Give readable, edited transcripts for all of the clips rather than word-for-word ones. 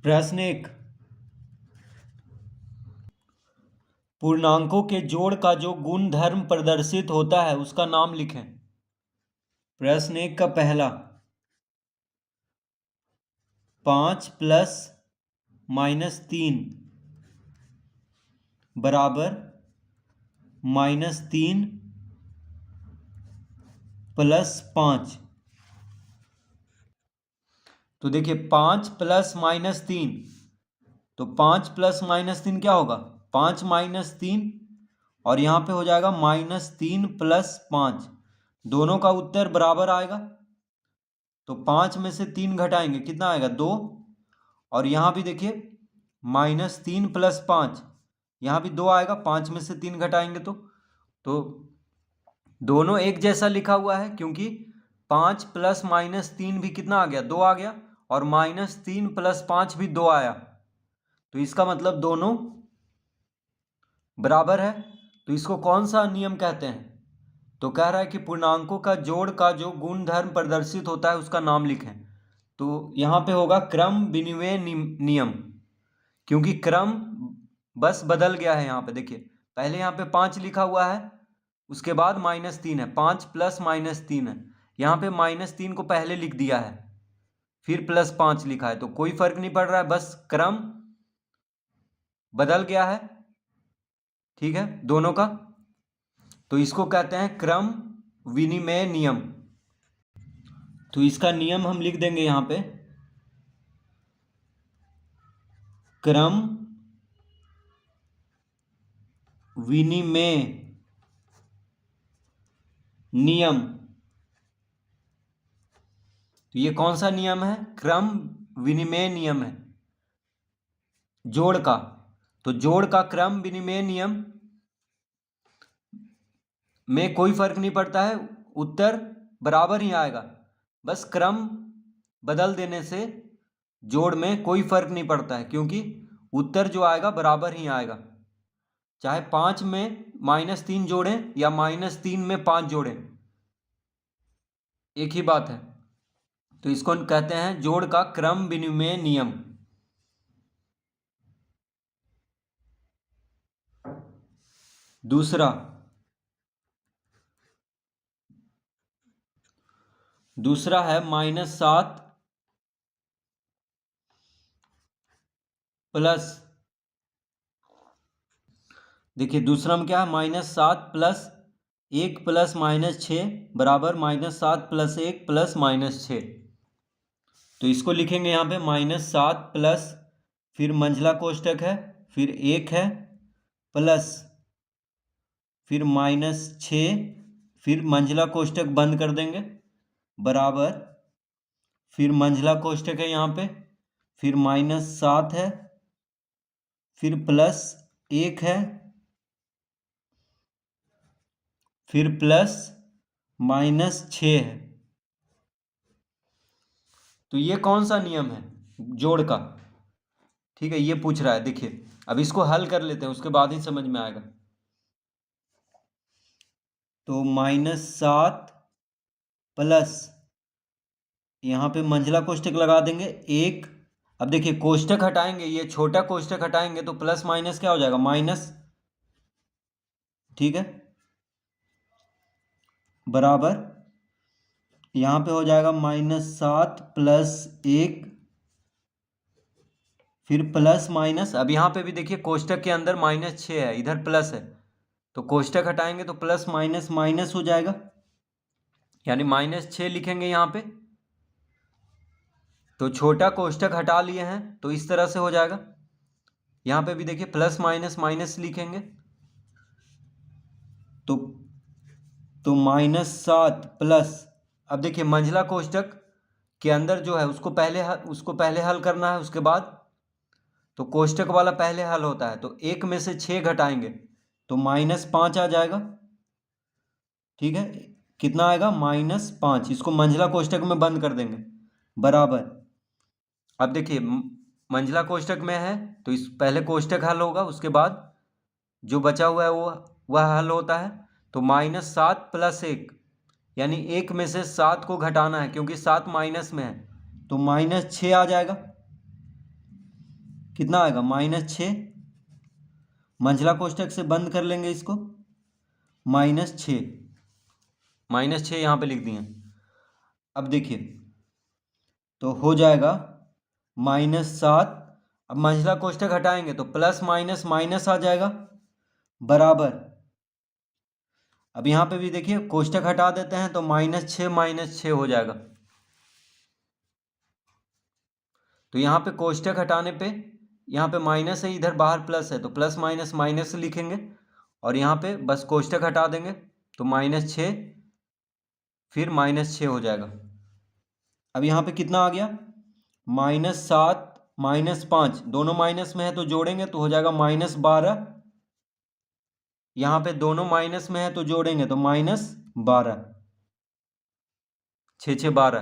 प्रश्न 1। पूर्णांकों के जोड़ का जो गुणधर्म प्रदर्शित होता है उसका नाम लिखें। प्रश्न 1 का पहला, 5 प्लस -3 बराबर -3 प्लस 5। तो देखिए 5 प्लस -3, तो 5 प्लस -3 क्या होगा? 5 -3 और यहाँ पे हो जाएगा -3 प्लस 5। दोनों का उत्तर बराबर आएगा, तो 5 में से 3 घटाएंगे, कितना आएगा? 2। और यहाँ भी देखिए -3 प्लस 5, यहाँ भी 2 आएगा। 5 में से 3 घटाएंगे तो दोनों एक जैसा लिखा हुआ है, क्योंकि 5 प्लस -3 भी कितना आ गया? 2 आ गया, और -3 प्लस 5 भी 2 आया। तो इसका मतलब दोनों बराबर है। तो इसको कौन सा नियम कहते हैं? तो कह रहा है कि पूर्णांकों का जोड़ का जो गुणधर्म प्रदर्शित होता है उसका नाम लिखें। तो यहाँ पे होगा क्रम विनिमय नियम, क्योंकि क्रम बस बदल गया है। यहाँ पे देखिए, पहले यहाँ पे 5 लिखा हुआ है, उसके बाद -3 है, 5 प्लस -3 है। यहाँ पे -3 को पहले लिख दिया है, फिर प्लस 5 लिखा है, तो कोई फर्क नहीं पड़ रहा है, बस क्रम बदल गया है। ठीक है, दोनों का। तो इसको कहते हैं क्रम विनिमय नियम। तो इसका नियम हम लिख देंगे यहाँ पे, क्रम विनिमय नियम। तो ये कौन सा नियम है? क्रम विनिमय नियम है, जोड़ का। तो जोड़ का क्रम विनिमय नियम में कोई फर्क नहीं पड़ता है, उत्तर बराबर ही आएगा। बस क्रम बदल देने से जोड़ में कोई फर्क नहीं पड़ता है, क्योंकि उत्तर जो आएगा बराबर ही आएगा। चाहे 5 में -3 जोड़ें या -3 में 5 जोड़ें, एक ही बात है। तो इसको कहते हैं जोड़ का क्रम विनिमय नियम। दूसरा है -7 प्लस, देखिए दूसरा में क्या है? -7 प्लस 1 प्लस -6 बराबर -7 प्लस 1 प्लस -6। तो इसको लिखेंगे यहाँ पे -7 प्लस, फिर मंझला कोष्टक है, फिर 1 है, प्लस फिर -6, फिर मंझला कोष्टक बंद कर देंगे, बराबर फिर मंझला कोष्टक है यहाँ पे, फिर -7 है, फिर प्लस 1 है, फिर प्लस -6 है। तो ये कौन सा नियम है जोड़ का? ठीक है, ये पूछ रहा है। देखिए अब इसको हल कर लेते हैं, उसके बाद ही समझ में आएगा। तो -7 प्लस, यहाँ पे मंझला कोष्टक लगा देंगे 1। अब देखिए कोष्टक हटाएंगे, ये छोटा कोष्टक हटाएंगे तो प्लस माइनस क्या हो जाएगा? माइनस। ठीक है, बराबर यहाँ पे हो जाएगा -7 प्लस 1, फिर प्लस माइनस। अब यहाँ पे भी देखिए कोष्टक के अंदर -6 है, इधर प्लस है, तो कोष्टक हटाएंगे तो प्लस माइनस माइनस हो जाएगा, यानी -6 लिखेंगे यहाँ पे। तो छोटा कोष्टक हटा लिए हैं तो इस तरह से हो जाएगा। यहाँ पे भी देखिए प्लस माइनस माइनस लिखेंगे, तो -7 प्लस, अब देखिए मंझला कोष्टक के अंदर जो है उसको पहले हल करना है, उसके बाद तो कोष्टक वाला पहले हल होता है। तो 1 में से 6 घटाएंगे तो -5 आ जाएगा। ठीक है, कितना आएगा? -5। इसको मंझला कोष्टक में बंद कर देंगे, बराबर। अब देखिए मंझला कोष्टक में है तो इस पहले कोष्टक हल होगा, उसके बाद जो बचा हुआ है वह हल होता है। तो -7 प्लस 1, यानी 1 में से 7 को घटाना है, क्योंकि 7 माइनस में है, तो -6 आ जाएगा। कितना आएगा -6, मंझला कोष्टक से बंद कर लेंगे इसको, -6, -6 यहाँ पे लिख दिए। अब देखिए तो हो जाएगा -7, अब मंझला कोष्टक हटाएंगे तो प्लस माइनस माइनस आ जाएगा बराबर। अब यहाँ पे भी देखिए कोष्टक हटा देते हैं तो -6 हो जाएगा। तो यहाँ पे कोष्टक हटाने पे यहाँ पे माइनस है, इधर बाहर प्लस है, तो प्लस माइनस माइनस लिखेंगे और यहाँ पे बस कोष्टक हटा देंगे तो -6 फिर -6 हो जाएगा। अब यहाँ पे कितना आ गया, -7 -5, दोनों माइनस में है तो जोड़ेंगे तो हो जाएगा -12। यहाँ पे दोनों माइनस में है तो जोड़ेंगे तो -12, 6 6 12।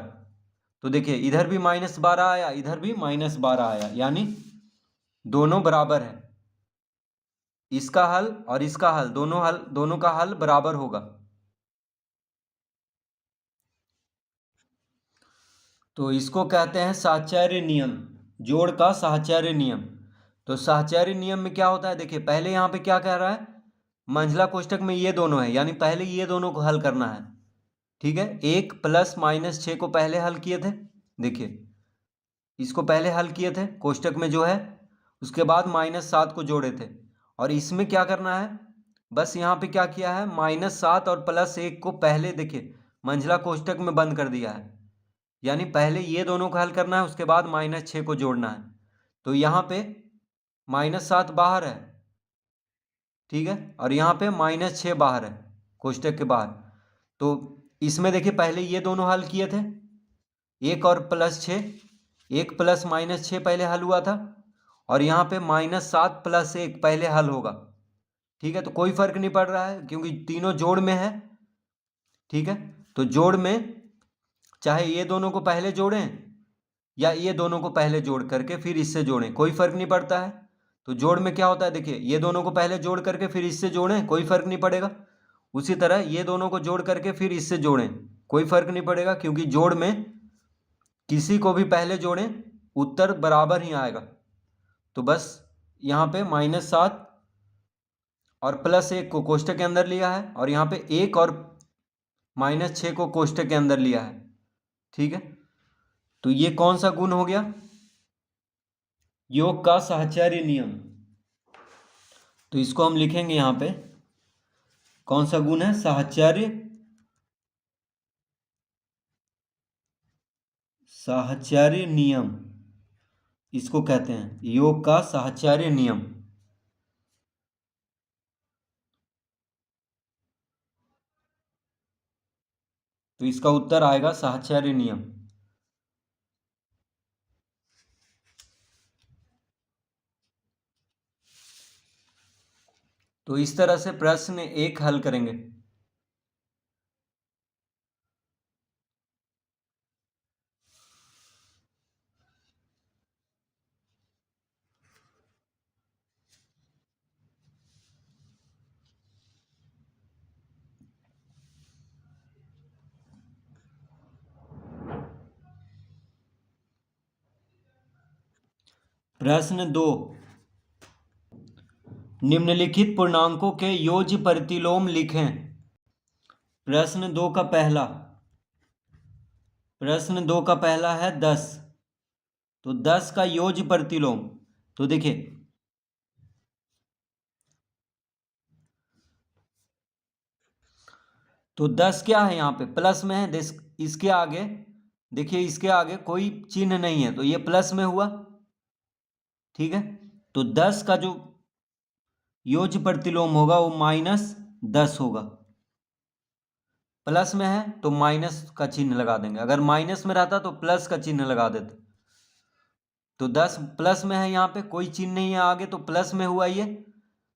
तो देखिए इधर भी -12 आया, इधर भी -12 आया, यानी दोनों बराबर है। इसका हल और इसका हल, दोनों का हल बराबर होगा। तो इसको कहते हैं साहचर्य नियम, जोड़ का साहचर्य नियम। तो साहचर्य नियम में क्या होता है, देखिए पहले यहाँ पे क्या कह रहा है, मंझला कोष्टक में ये दोनों है, यानी पहले ये दोनों को हल करना है। ठीक है, 1 प्लस -6 को पहले हल किए थे, देखिए इसको पहले हल किए थे कोष्टक में जो है, उसके बाद -7 को जोड़े थे। और इसमें क्या करना है, बस यहाँ पे क्या किया है, -7 और +1 को पहले देखिए मंझला कोष्टक में बंद कर दिया है, यानी पहले ये दोनों को हल करना है, उसके बाद -6 को जोड़ना है। तो यहाँ पे -7 बाहर है, ठीक है, और यहाँ पे -6 बाहर है कोष्टक के बाहर। तो इसमें देखिए पहले ये दोनों हल किए थे, 1 और +6, 1 प्लस -6 पहले हल हुआ था, और यहाँ पे -7 + 1 पहले हल होगा। ठीक है, तो कोई फर्क नहीं पड़ रहा है क्योंकि तीनों जोड़ में है। ठीक है, तो जोड़ में चाहे ये दोनों को पहले जोड़ें या ये दोनों को पहले जोड़ करके फिर इससे जोड़ें, कोई फर्क नहीं पड़ता है। तो जोड़ में क्या होता है, देखिए ये दोनों को पहले जोड़ करके फिर इससे जोड़ें, कोई फर्क नहीं पड़ेगा। उसी तरह ये दोनों को जोड़ करके फिर इससे जोड़ें, कोई फर्क नहीं पड़ेगा, क्योंकि जोड़ में किसी को भी पहले जोड़ें उत्तर बराबर ही आएगा। तो बस यहाँ पे -7 और +1 को कोष्टक के अंदर लिया है, और यहाँ पे 1 और -6 को कोष्टक के अंदर लिया है। ठीक है, तो ये कौन सा गुण हो गया, योग का साहचर्य नियम। तो इसको हम लिखेंगे यहाँ पे, कौन सा गुण है, साहचर्य नियम, इसको कहते हैं योग का साहचर्य नियम। तो इसका उत्तर आएगा साहचर्य नियम। तो इस तरह से प्रश्न 1 हल करेंगे। प्रश्न 2, निम्नलिखित पूर्णांकों के योज्य प्रतिलोम लिखें। प्रश्न 2 का पहला है 10। तो 10 का योज्य प्रतिलोम, तो देखिए तो 10 क्या है, यहाँ पे प्लस में है, इसके आगे देखिए, इसके आगे कोई चिन्ह नहीं है तो ये प्लस में हुआ। ठीक है, तो 10 का जो योज्य प्रतिलोम होगा वो -10 होगा। प्लस में है तो माइनस का चिन्ह लगा देंगे, अगर माइनस में रहता तो प्लस का चिन्ह लगा देते। तो 10 प्लस में है, यहाँ पे कोई चिन्ह नहीं है आगे, तो प्लस में हुआ ये,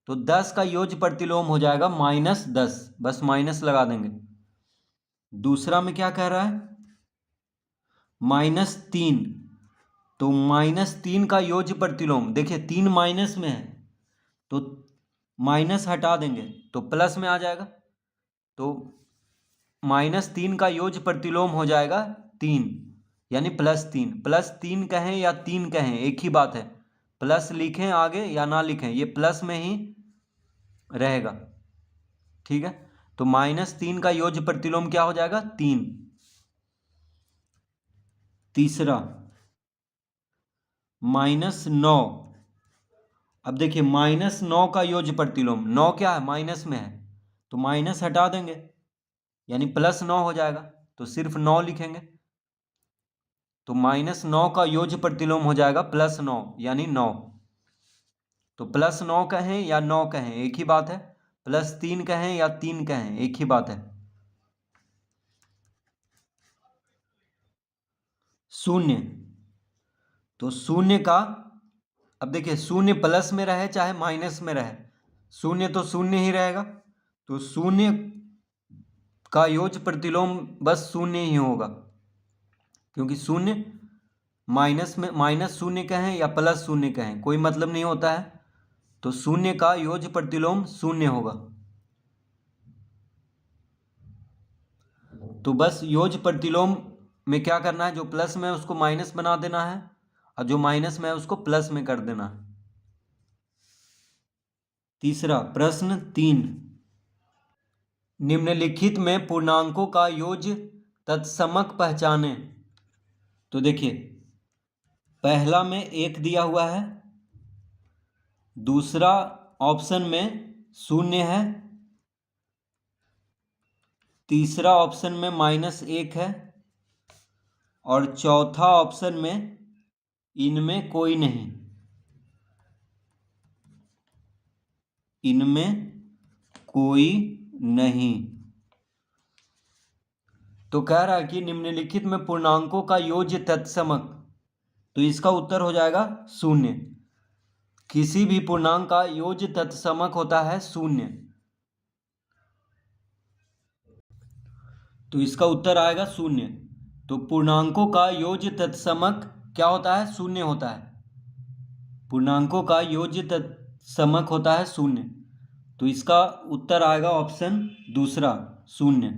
तो 10 का योज्य प्रतिलोम हो जाएगा -10, बस माइनस लगा देंगे। दूसरा में क्या कह रहा है, -3, तो -3 का योज्य प्रतिलोम, देखिए 3 माइनस में है तो माइनस हटा देंगे तो प्लस में आ जाएगा। तो -3 का योज्य प्रतिलोम हो जाएगा 3, यानी +3 कहें या 3 कहें एक ही बात है, प्लस लिखें आगे या ना लिखें, ये प्लस में ही रहेगा। ठीक है, तो -3 का योज्य प्रतिलोम क्या हो जाएगा? 3। तीसरा -9। अब देखिए -9 का योज्य प्रतिलोम, 9 क्या है? माइनस में है, तो माइनस हटा देंगे यानी +9 हो जाएगा, तो सिर्फ 9 लिखेंगे। तो -9 का योज्य प्रतिलोम हो जाएगा +9 यानी 9। तो +9 कहें या 9 कहें एक ही बात है, +3 कहें या 3 कहें एक ही बात है। शून्य, तो शून्य का, अब देखिए शून्य प्लस में रहे चाहे माइनस में रहे, शून्य तो शून्य ही रहेगा। तो शून्य का योज्य प्रतिलोम बस शून्य ही होगा, क्योंकि शून्य माइनस में, -0 कहें या +0 कहें कोई मतलब नहीं होता है, तो शून्य का योज्य प्रतिलोम शून्य होगा। तो बस योज्य प्रतिलोम में क्या करना है, जो प्लस में है उसको माइनस बना देना है और जो माइनस में है उसको प्लस में कर देना है। तीसरा प्रश्न 3, निम्नलिखित में पूर्णांकों का योज्य तत्समक पहचानें। तो देखिए पहला में 1 दिया हुआ है, दूसरा ऑप्शन में 0 है, तीसरा ऑप्शन में -1 है और चौथा ऑप्शन में इनमें कोई नहीं, इनमें कोई नहीं। तो कह रहा है कि निम्नलिखित में पूर्णांकों का योज्य तत्समक, तो इसका उत्तर हो जाएगा 0। किसी भी पूर्णांक का योज्य तत्समक होता है 0, तो इसका उत्तर आएगा 0। तो पूर्णांकों का योज्य तत्समक क्या होता है? 0 होता है। पूर्णांकों का योज्य तत्समक होता है 0, तो इसका उत्तर आएगा ऑप्शन दूसरा 0।